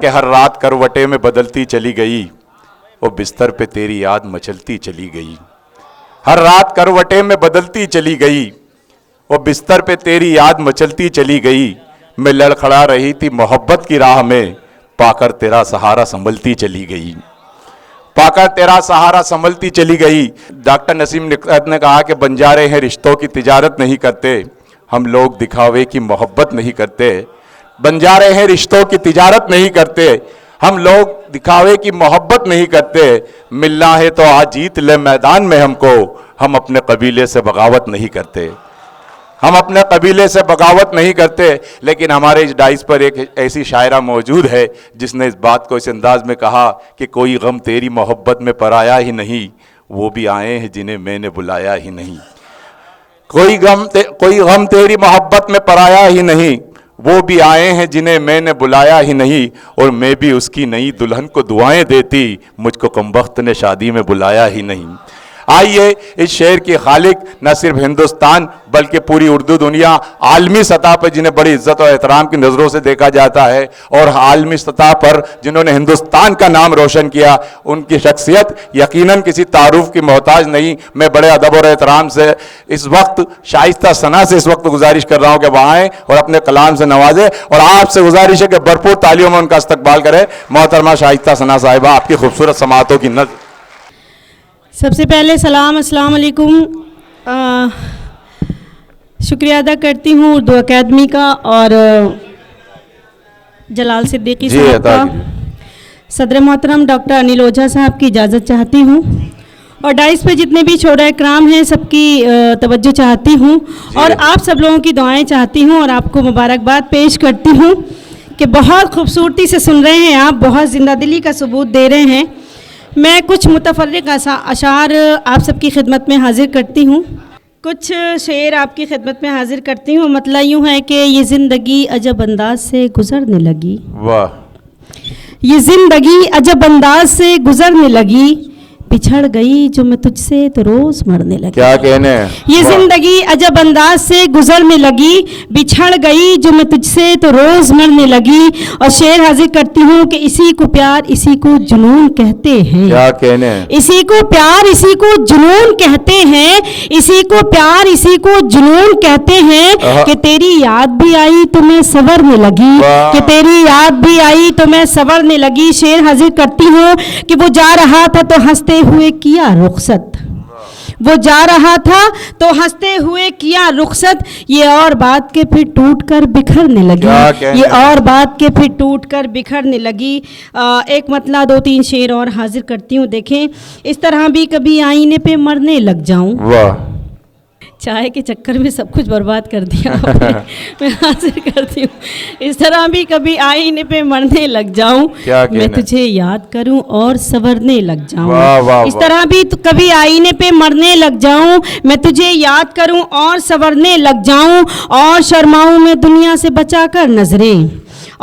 कि हर रात करवटे में बदलती चली गई, वो बिस्तर पे तेरी याद मचलती चली गई। हर रात करवटे में बदलती चली गई, वो बिस्तर पे तेरी याद मचलती चली गई। मैं लड़खड़ा रही थी मोहब्बत की राह में, पाकर तेरा सहारा संभलती चली गई, पाकर तेरा सहारा संभलती चली गई। डॉक्टर नसीम निकरत ने कहा कि बंजारे हैं रिश्तों की तिजारत नहीं करते, हम लोग दिखावे की मोहब्बत नहीं करते। बंजारे हैं रिश्तों की तिजारत नहीं करते, हम लोग दिखावे की मोहब्बत नहीं करते। मिलना है तो आज जीत ले मैदान में हमको, हम अपने कबीले से बगावत नहीं करते, हम अपने कबीले से बगावत नहीं करते। लेकिन हमारे इस डाइस पर एक ऐसी शायरा मौजूद है जिसने इस बात को इस अंदाज में कहा कि कोई गम तेरी मोहब्बत में पराया ही नहीं, वो भी आए हैं जिन्हें मैंने बुलाया ही नहीं। कोई गम तेरी मोहब्बत में पराया ही नहीं, वो भी आए हैं जिन्हें मैंने बुलाया ही नहीं। और मैं भी उसकी नई दुल्हन को दुआएं देती, मुझको कमबख्त ने शादी में बुलाया ही नहीं। आइए इस शेर के खालिक न सिर्फ हिंदुस्तान बल्कि पूरी उर्दू दुनिया आलमी सतह पर जिन्हें बड़ी इज्जत और एहतराम की नज़रों से देखा जाता है और आलमी सतह पर जिन्होंने हिंदुस्तान का नाम रोशन किया, उनकी शख्सियत यकीनन किसी तारुफ की मोहताज नहीं। मैं बड़े अदब और एहतराम से इस वक्त शाइस्ता सना से इस वक्त गुजारिश कर रहा हूँ कि वहाँ आएँ और अपने कलाम से नवाजें, और आपसे गुजारिश है कि भरपूर तालियों में उनका इस्तकबाल करें। मोहतरमा शाइस्ता सना साहिबा, आपकी खूबसूरत समातों की नज़र। सबसे पहले सलाम अस्सलाम वालेकुम। शुक्रिया अदा करती हूँ उर्दू अकादमी का और जलाल सिद्दीकी साहब का। सदर मोहतरम डॉक्टर अनिल ओझा साहब की इजाज़त चाहती हूँ और डाइस पे जितने भी छोड़ा इकराम हैं सबकी तवज्जो चाहती हूँ और आप सब लोगों की दुआएं चाहती हूँ और आपको मुबारकबाद पेश करती हूँ कि बहुत खूबसूरती से सुन रहे हैं आप, बहुत ज़िंदादिली का सबूत दे रहे हैं। मैं कुछ मुतफर्रिक अशार आप सबकी खिदमत में हाजिर करती हूँ, कुछ शेर आपकी खिदमत में हाजिर करती हूँ। मतलब यूँ है कि ये ज़िंदगी अजब अंदाज से गुज़रने लगी, वाह, ये ज़िंदगी अजब अंदाज से गुज़रने लगी, पिछड़ गई जो मैं तुझसे तो रोज़ मरने लगी। क्या कहने, ये ज़िंदगी अजब अंदाज से गुजरने लगी, बिछड़ गई जो मैं तुझसे तो रोज़ मरने लगी। और शेर हाजिर करती हूँ कि इसी को प्यार इसी को जुनून कहते हैं। क्या कहने, इसी को प्यार इसी को जुनून कहते हैं, इसी को प्यार इसी को जुनून कहते हैं। कि तेरी याद भी आई तो मैं संवरने लगी, कि तेरी याद भी आई तो मैं संवरने लगी। शेर हाजिर करती हूँ कि वो जा रहा था तो हंसते हुए किया रुखसत, वो जा रहा था तो हंसते हुए किया रुखसत। ये और बात के फिर टूट कर बिखरने लगी, ये और बात के फिर टूट कर बिखरने लगी। एक मतलब दो तीन शेर और हाजिर करती हूँ। देखें, इस तरह भी कभी आईने पे मरने लग जाऊं, वाह, चाय के चक्कर में सब कुछ बर्बाद कर दिया मैं हाजिर करती हूँ। इस तरह भी कभी आईने पे मरने लग जाऊं, मैं तुझे याद करूं और संवरने लग जाऊं। इस तरह भी तो कभी आईने पे मरने लग जाऊं, मैं तुझे याद करूं और संवरने लग जाऊं। और शर्माऊं मैं दुनिया से बचाकर नजरें,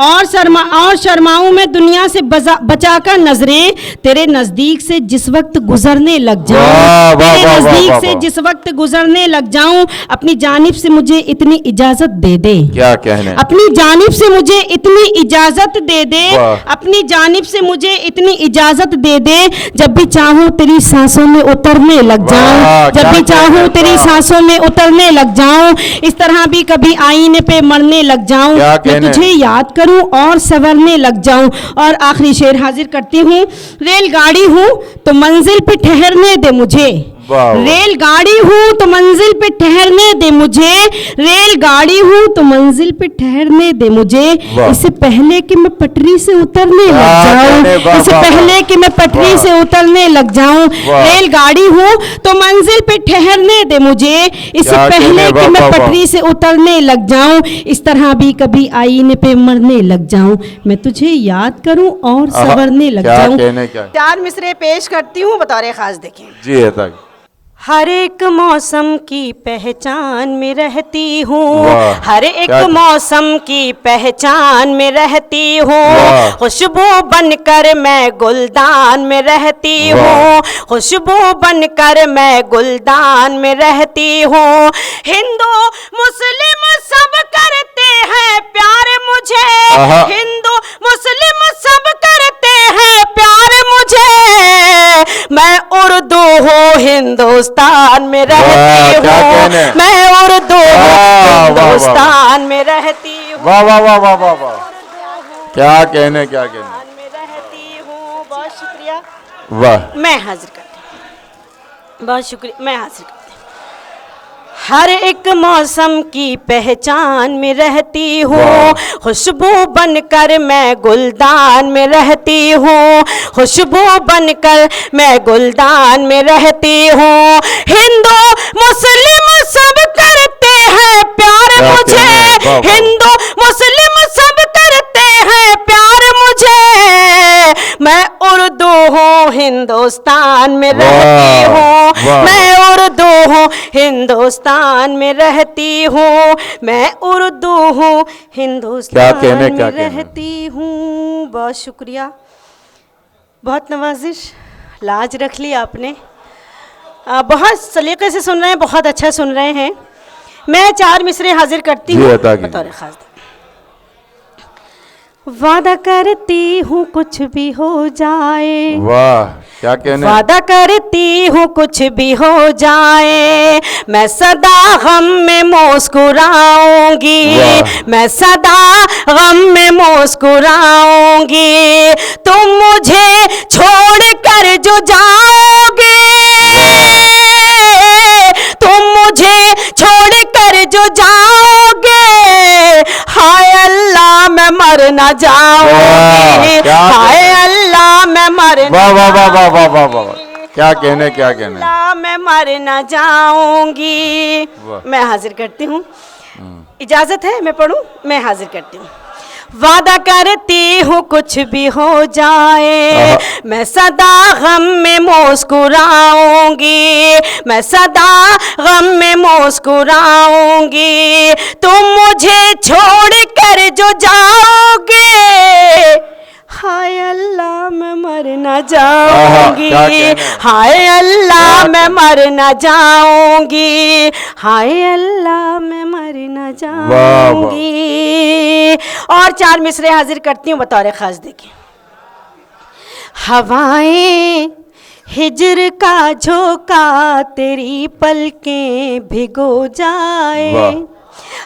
और शर्माऊं मैं दुनिया से बचाकर नजरें, तेरे नजदीक से जिस वक्त गुजरने लग जाऊं, तेरे नजदीक से जिस वक्त गुजरने लग जाऊं। अपनी जानिब से मुझे इतनी इजाजत दे दे, क्या कहने, अपनी जानिब से मुझे इतनी इजाजत दे दे, अपनी जानिब से मुझे इतनी इजाजत दे दे। जब भी चाहूं तेरी सांसों में उतरने लग जाऊं, जब भी चाहूं तेरी सांसों में उतरने लग जाऊं। इस तरह भी कभी आईने पे मरने लग जाऊं, मैं तुझे याद करूं और संवरने लग जाऊं। और आखिरी शेर हाजिर करती हूँ। रेलगाड़ी हूँ तो मंजिल पे ठहरने दे मुझे, रेलगाड़ी हूँ तो मंजिल पे ठहरने दे मुझे, रेलगाड़ी हूँ तो मंजिल पे ठहरने दे मुझे। इससे पहले कि मैं पटरी से उतरने लग जाऊं, इससे पहले कि मैं पटरी से उतरने लग जाऊं। रेलगाड़ी हूँ तो मंजिल पे ठहरने दे मुझे, इससे पहले कि मैं पटरी से उतरने लग जाऊं। इस तरह भी कभी आईने पे मरने लग जाऊं, मैं तुझे याद करूं और संवरने लग जाऊं। 4 मिसरे पेश करती हूँ, बतौर खास देखें। जी है। हर एक मौसम की पहचान में रहती हूँ, हर एक मौसम की पहचान में रहती हूँ। खुशबू बनकर मैं गुलदान में रहती हूँ, खुशबू बनकर मैं गुलदान में रहती हूँ। हिंदू मुस्लिम सब करते हैं प्यार मुझे, हिंदू मुस्लिम सब करते हैं प्यार मुझे, मैं उर्दू हूँ हिंदुस्तान में रहती हूँ, मैं उर्दू हूँ हिंदुस्तान में रहती हूँ। वाह वाह वाह वाह वाह वाह, क्या कहने क्या कहने। में रहती हूँ। बहुत शुक्रिया। वाह, मैं हाजिर करती हूँ। बहुत शुक्रिया। मैं हाजिर करती हूँ। हर एक मौसम की पहचान में रहती हूँ, खुशबू बनकर मैं गुलदान में रहती हूँ, खुशबू बनकर मैं गुलदान में रहती हूँ। हिंदू मुस्लिम सब करते हैं प्यार मुझे, हिंदू मुस्लिम सब करते हैं प्यार मुझे, मैं उर्दू हूँ हिंदुस्तान में रहती हूँ, मैं उर्दू हूँ हिंदुस्तान में रहती हूँ, मैं उर्दू हूँ हिंदुस्तान में रहती हूँ। बहुत शुक्रिया, बहुत नवाजिश, लाज रख ली आपने। बहुत सलीके से सुन रहे हैं, बहुत अच्छा सुन रहे हैं। मैं 4 मिसरे हाजिर करती हूँ बतौर खास। वादा करती हूँ कुछ भी हो जाए, वाह क्या कहने। वादा करती हूँ कुछ भी हो जाए, मैं सदा गम में मुस्कुराऊंगी, मैं सदा गम में मुस्कुराऊंगी, तुम मुझे छोड़ कर जो जाओगे, तुम मुझे छोड़ कर जो जाओगे, हाय अल्लाह मैं मर ना जाऊंगी, हाय अल्लाह मैं मर ना वाह वाह वाह वाह वाह वाह, क्या कहने क्या कहने। अल्लाह मैं मर ना जाऊंगी। मैं हाजिर करती हूँ, इजाजत है मैं पढ़ूं? मैं हाजिर करती हूँ। वादा करती हूँ कुछ भी हो जाए, मैं सदा गम में मुस्कुराऊंगी, मैं सदा गम में मुस्कुराऊंगी, तुम मुझे छोड़ कर जो जाओगे, हाय अल्लाह मैं मर ना जाऊंगी, हाय अल्लाह मैं मर ना जाऊंगी, हाय अल्लाह मैं मर ना जाऊंगी। और 4 मिसरे हाजिर करती हूँ बतौर खास। देखिए, हवाएं हिजर का झोंका तेरी पलकें भिगो जाए,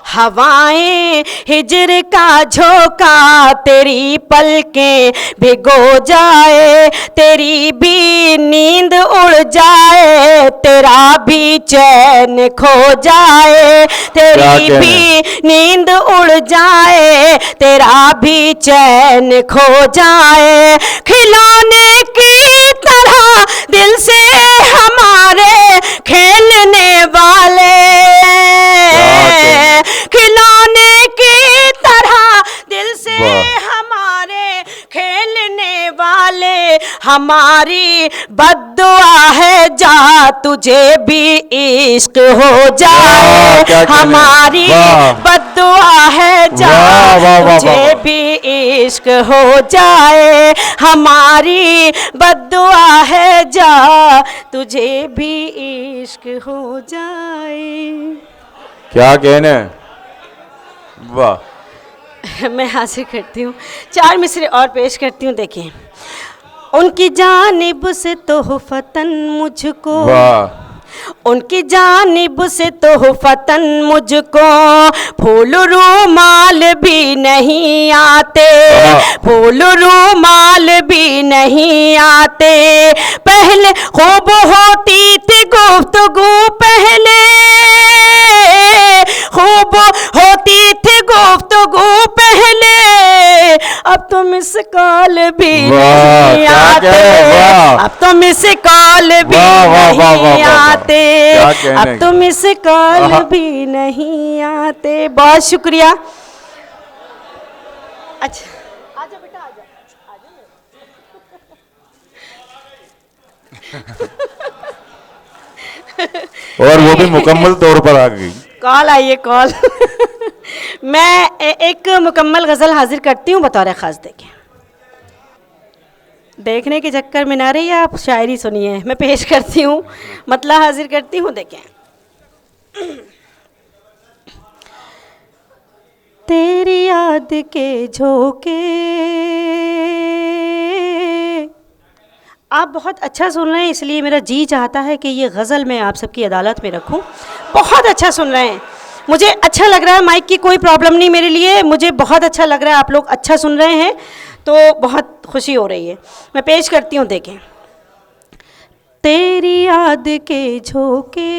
हवाएं हिजर का झोंका तेरी पलकें भिगो जाए, तेरी भी नींद उड़ जाए, तेरा भी चैन खो जाए, तेरी भी नींद उड़ जाए, तेरा भी चैन खो जाए, खिलौने की तरह दिल से हमारे खेलने वाले, खिलौने की तरह दिल से हमारे खेलने वाले, हमारी बद्दुआ है जा तुझे भी इश्क हो जाए, हमारी बद्दुआ है जा तुझे भी इश्क हो जाए, हमारी बद्दुआ है जा तुझे भी इश्क हो जाए। क्या कहने, वाह। मैं हासिल करती हूँ, 4 मिसरे और पेश करती हूँ। देखिए, उनकी जानिब से तोहफतन मुझको, उनकी जानिब से तोहफतन मुझको फूल रूमाल भी नहीं आते, फूल रूमाल भी नहीं आते, पहले खूब होती थी गुफ्तगू, पहले खूब होती थी गुफ्तगू पहले, अब तो मिस कॉल भी नहीं आते, अब तो मिस कॉल भी नहीं आते, अब तो मिस कॉल भी नहीं आते। बहुत शुक्रिया। अच्छा आजा बेटा, और वो भी मुकम्मल तौर पर आ गई। कॉल आई है, कॉल। मैं एक मुकम्मल गज़ल हाजिर करती हूँ बतौर ख़ास। देखें, देखने के चक्कर में ना रही आप शायरी सुनिए, मैं पेश करती हूँ, मतलब हाजिर करती हूँ। देखें, तेरी याद के झोंके। आप बहुत अच्छा सुन रहे हैं, इसलिए मेरा जी चाहता है कि ये गज़ल मैं आप सबकी अदालत में रखूं। बहुत अच्छा सुन रहे हैं, मुझे अच्छा लग रहा है। माइक की कोई प्रॉब्लम नहीं मेरे लिए, मुझे बहुत अच्छा लग रहा है। आप लोग अच्छा सुन रहे हैं तो बहुत खुशी हो रही है। मैं पेश करती हूँ, देखें। तेरी याद के झोंके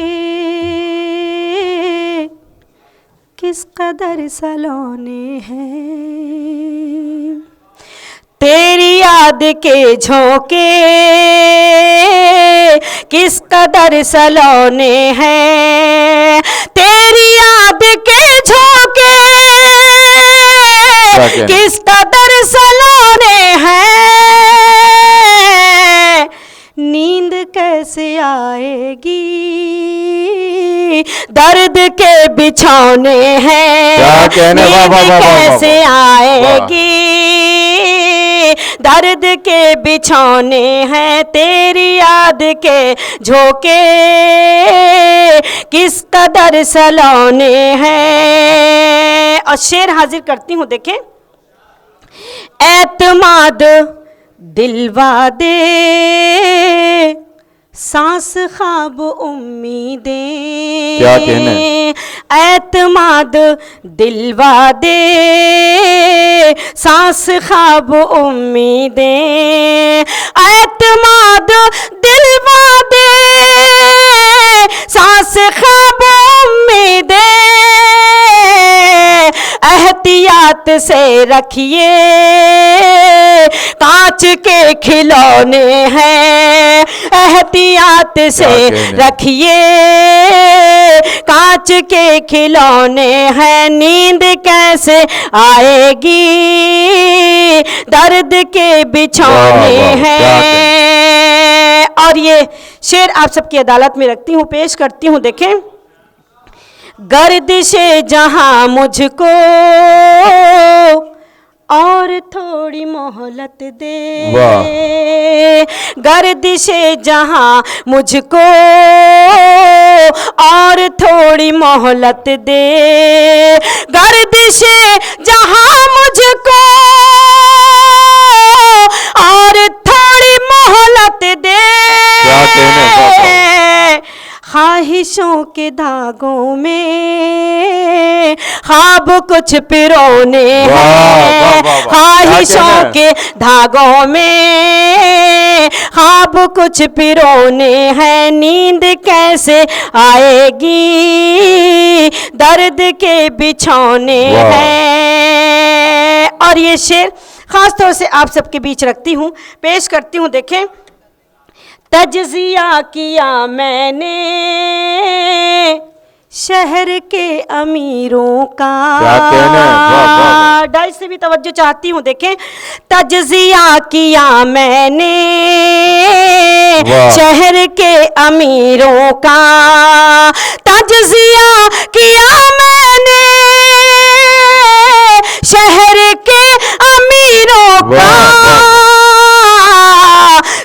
किस कदर सलोने हैं, तेरी याद के झोंके किस कदर सलोने हैं, तेरी याद के झोंके किस कदर सलोने हैं। नींद कैसे आएगी, दर्द के बिछौने हैं। नींद कैसे आएगी, दर्द के बिछौने हैं, तेरी याद के झोंके किस कदर सलोने हैं। और शेर हाजिर करती हूँ, देखें। एतमाद दिलवा दे, सांस ख्वाब उम्मीदें। क्या कहने? एतमाद दिलवा दे, सांस ख्वाब उम्मीदें। एतमाद दिलवा दे, सांस ख्वाब उम्मीदें। एहतियात से रखिए, कांच के खिलौने हैं। एहतियात से रखिए, कांच के खिलौने हैं। नींद कैसे आएगी, दर्द के बिछौने हैं। और ये शेर आप सबकी अदालत में रखती हूँ, पेश करती हूँ, देखें। गर्दिशे जहां मुझको और थोड़ी मोहलत दे, गर्दिशे जहां मुझको और थोड़ी मोहलत दे। गर्दिशे जहां मुझको और थोड़ी मोहलत दे। ख्वाहिशों के धागों में ख्वाब कुछ पिरोने हैं। ख्वाहिशों के धागों में ख्वाब कुछ पिरोने हैं। नींद कैसे आएगी, दर्द के बिछौने हैं। और ये शेर खास तौर से आप सबके बीच रखती हूँ, पेश करती हूँ, देखें। तज्जिया किया मैंने शहर के अमीरों का। डाइस से भी तवज्जो चाहती हूँ, देखें। तज्जिया किया मैंने शहर के अमीरों का। तज्जिया किया मैंने शहर के अमीरों का।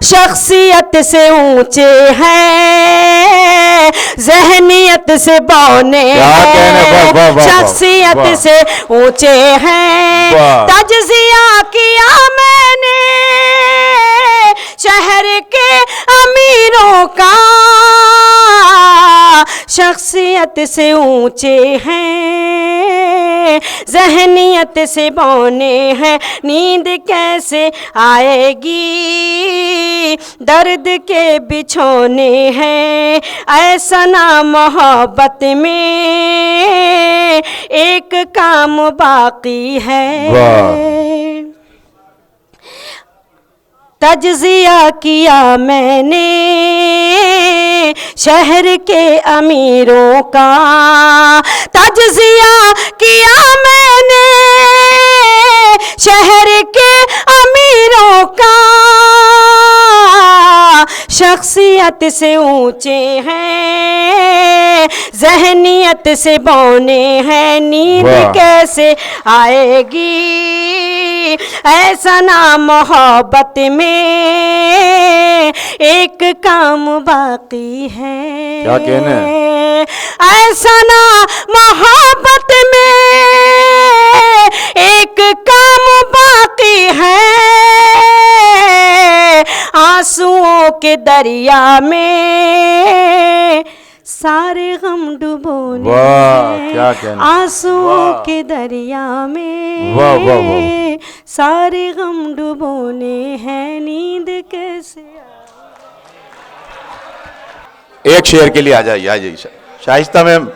शख्सियत से ऊंचे हैं, ज़हनियत से बौने हैं। शख्सियत से ऊंचे हैं। तज्जिया किया मैंने शहर के अमीरों का। शख्सियत से ऊंचे हैं, ज़हनियत से बौने हैं। नींद कैसे आएगी, दर्द के बिछौने हैं। ऐसा ना मोहब्बत में एक काम बाकी है। तज्जिया किया मैंने शहर के अमीरों का। तज्जिया किया मैंने शहर के अमीरों का। शख्सियत से ऊंचे हैं, ज़हनियत से बौने हैं। नींद कैसे आएगी, ऐसा ना मोहब्बत में एक काम बाकी है। क्या कहना है? ऐसा ना मोहब्बत में के दरिया में सारे गम डुबोने वाह, हैं। क्या कहना। आंसुओं के दरिया में वाह, वाह, वाह। सारे गम डुबोने हैं, नींद कैसे एक शेर के लिए आ जाइए शाइस्ता मैम,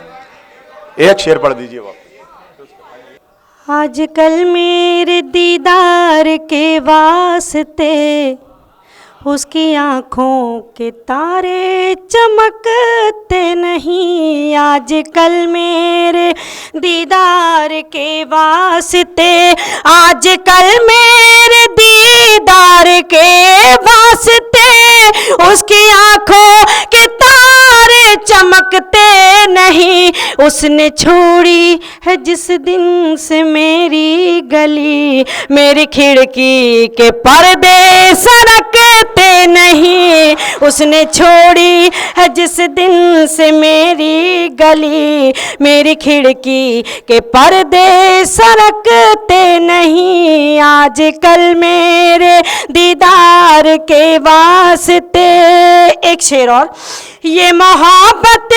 एक शेर पढ़ दीजिए वापस। आजकल मेरे दीदार के वास्ते उसकी आँखों के तारे चमकते नहीं। आजकल मेरे दीदार के वास्ते, आजकल मेरे दीदार के वास्ते उसकी आँखों के तारे चमकते नहीं। उसने छोड़ी है जिस दिन से मेरी गली, मेरी खिड़की के पर्दे सरकते नहीं। उसने छोड़ी है जिस दिन से मेरी गली, मेरी खिड़की के पर्दे सरकते नहीं। आजकल मेरे दीदार के वास्ते। एक शेर और, ये मोहब्बत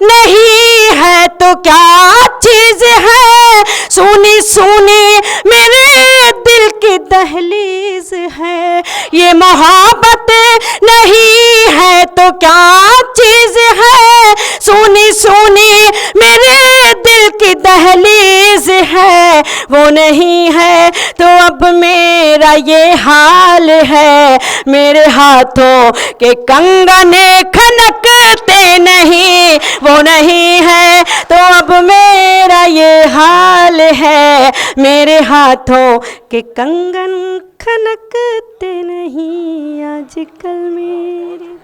नहीं है तो क्या चीज है, सुनी सुनी मेरे दिल की दहलीज है। ये मोहब्बत नहीं है तो क्या चीज है, सुनी सुनी मेरे दिल की दहलीज है। वो नहीं है तो अब मेरा ये हाल है, मेरे हाथों के कंगने खनकते नहीं। वो नहीं है तो अब मेरा ये हाल है, मेरे हाथों के कंगन खनकते नहीं। आजकल मेरे